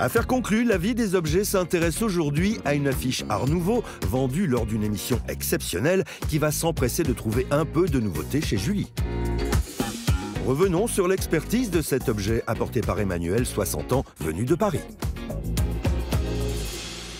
Affaire conclue, la vie des objets s'intéresse aujourd'hui à une affiche Art Nouveau vendue lors d'une émission exceptionnelle qui va s'empresser de trouver un peu de nouveauté chez Julie. Revenons sur l'expertise de cet objet apporté par Emmanuel, 60 ans, venu de Paris.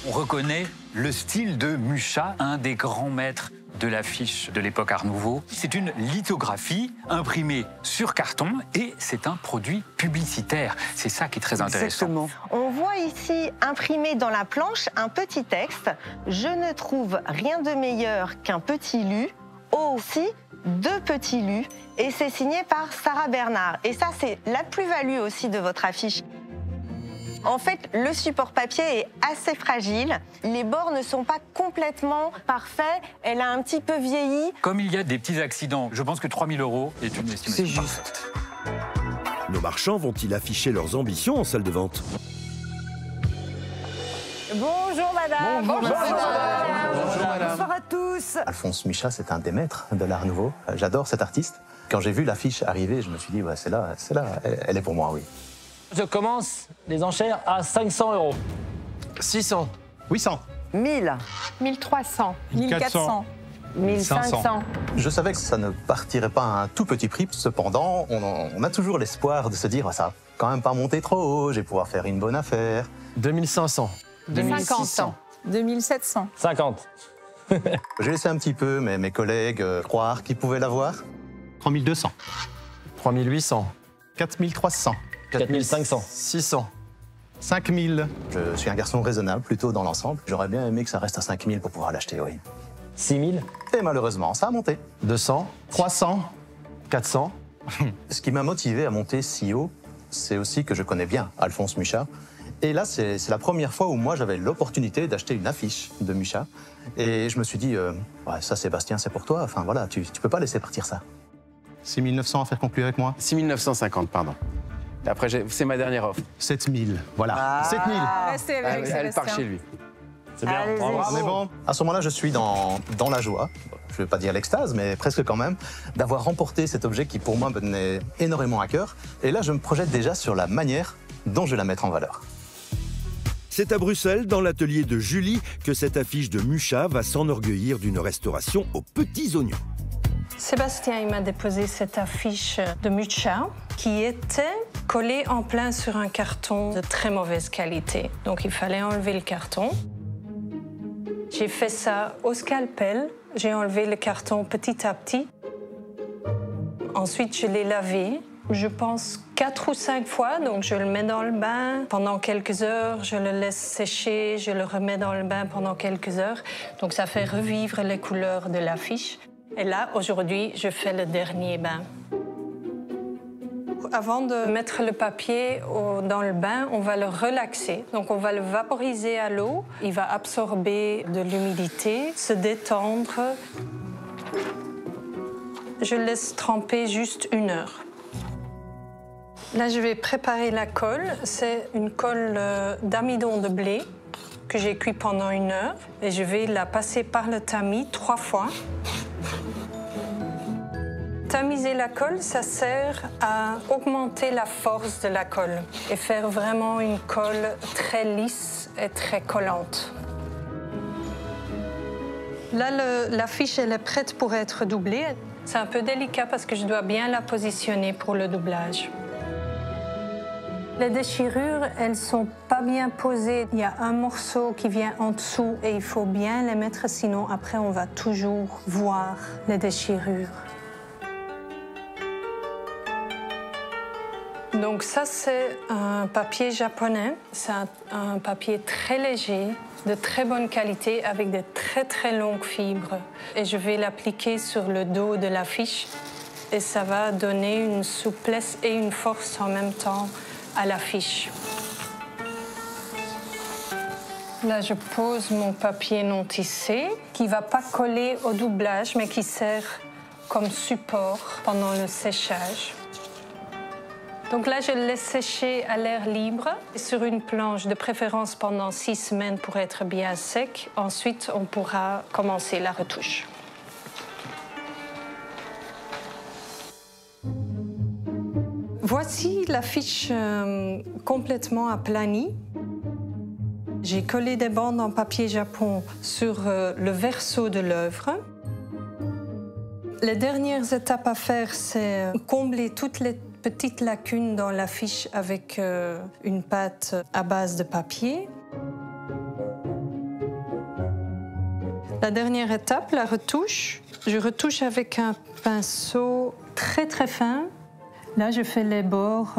On reconnaît le style de Mucha, un des grands maîtres de l'affiche de l'époque Art Nouveau. C'est une lithographie imprimée sur carton et c'est un produit publicitaire. C'est ça qui est très intéressant. Exactement. On voit ici imprimé dans la planche un petit texte. Je ne trouve rien de meilleur qu'un petit lu. Aussi, 2 petits lus. Et c'est signé par Sarah Bernard. Et ça, c'est la plus-value aussi de votre affiche. En fait, le support papier est assez fragile. Les bords ne sont pas complètement parfaits. Elle a un petit peu vieilli. Comme il y a des petits accidents, je pense que 3 000 € est une estimation C'est parfaite. Nos marchands vont-ils afficher leurs ambitions en salle de vente? Bonjour madame. Bonjour madame. Bonjour madame. Bonsoir à tous. Alphonse Mucha, c'est un des maîtres de l'Art Nouveau. J'adore cet artiste. Quand j'ai vu l'affiche arriver, je me suis dit, ouais, c'est là, elle est pour moi, oui. Je commence les enchères à 500 €. 600. 800. 1000. 1300. 1400. 1500. Je savais que ça ne partirait pas à un tout petit prix. Cependant, on a toujours l'espoir de se dire, ça va quand même pas monter trop haut, je vais pouvoir faire une bonne affaire. 2500. 2600. 2700. 50. J'ai laissé un petit peu mes collègues croire qu'ils pouvaient l'avoir. 3200. 3800. 4300. 4500. 600. 5000. Je suis un garçon raisonnable, plutôt dans l'ensemble. J'aurais bien aimé que ça reste à 5000 pour pouvoir l'acheter, oui. 6000. Et malheureusement, ça a monté. 200. 300. 400. Ce qui m'a motivé à monter si haut, c'est aussi que je connais bien Alphonse Mucha. Et là, c'est la première fois où moi, j'avais l'opportunité d'acheter une affiche de Mucha. Et je me suis dit, ouais, ça, Sébastien, c'est pour toi. Enfin, voilà, tu peux pas laisser partir ça. 6900 à faire conclure avec moi. 6950, pardon. Et après, c'est ma dernière offre. 7000, voilà. 7000. Restez avec Elle part Sébastien. chez lui. C'est bien. Allez-y. Bravo. On est bon. À ce moment-là, je suis dans la joie, je ne vais pas dire l'extase, mais presque quand même, d'avoir remporté cet objet qui, pour moi, me tenait énormément à cœur. Et là, je me projette déjà sur la manière dont je vais la mettre en valeur. C'est à Bruxelles, dans l'atelier de Julie, que cette affiche de Mucha va s'enorgueillir d'une restauration aux petits oignons. Sébastien, il m'a déposé cette affiche de Mucha qui était collée en plein sur un carton de très mauvaise qualité. Donc il fallait enlever le carton. J'ai fait ça au scalpel. J'ai enlevé le carton petit à petit. Ensuite, je l'ai lavé. Je pense 4 ou 5 fois, donc je le mets dans le bain pendant quelques heures, je le laisse sécher, je le remets dans le bain pendant quelques heures. Donc ça fait revivre les couleurs de l'affiche. Et là, aujourd'hui, je fais le dernier bain. Avant de mettre le papier dans le bain, on va le relaxer. Donc on va le vaporiser à l'eau. Il va absorber de l'humidité, se détendre. Je laisse tremper juste 1 heure. Là, je vais préparer la colle. C'est une colle d'amidon de blé que j'ai cuit pendant 1 heure. Et je vais la passer par le tamis 3 fois. Tamiser la colle, ça sert à augmenter la force de la colle et faire vraiment une colle très lisse et très collante. Là, l'affiche, elle est prête pour être doublée. C'est un peu délicat parce que je dois bien la positionner pour le doublage. Les déchirures, elles sont pas bien posées. Il y a un morceau qui vient en dessous et il faut bien les mettre, sinon après on va toujours voir les déchirures. Donc ça, c'est un papier japonais. C'est un papier très léger, de très bonne qualité, avec de très très longues fibres. Et je vais l'appliquer sur le dos de l'affiche. Et ça va donner une souplesse et une force en même temps à l'affiche. Là, je pose mon papier non tissé, qui ne va pas coller au doublage, mais qui sert comme support pendant le séchage. Donc là, je le laisse sécher à l'air libre, sur une planche, de préférence pendant 6 semaines pour être bien sec. Ensuite, on pourra commencer la retouche. Voici l'affiche complètement aplanie. J'ai collé des bandes en papier japon sur le verso de l'œuvre. Les dernières étapes à faire, c'est combler toutes les petites lacunes dans l'affiche avec une pâte à base de papier. La dernière étape, la retouche. Je retouche avec un pinceau très très fin. Là, je fais les bords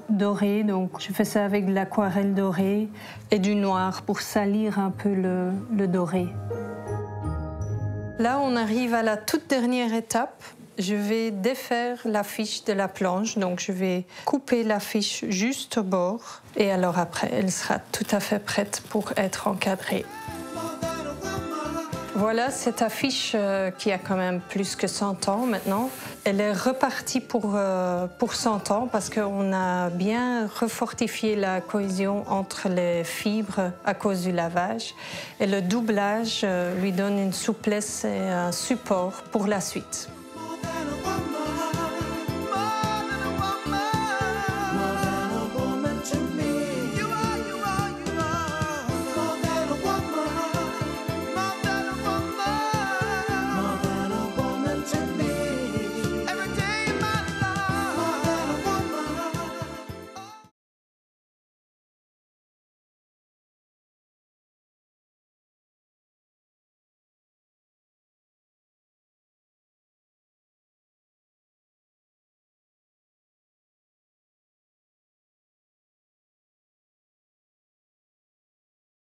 dorés, donc je fais ça avec de l'aquarelle dorée et du noir pour salir un peu le doré. Là, on arrive à la toute dernière étape. Je vais défaire l'affiche de la planche, donc je vais couper l'affiche juste au bord. Et alors après, elle sera tout à fait prête pour être encadrée. Voilà cette affiche qui a quand même plus que 100 ans maintenant. Elle est repartie pour 100 ans parce qu'on a bien refortifié la cohésion entre les fibres à cause du lavage. Et le doublage lui donne une souplesse et un support pour la suite.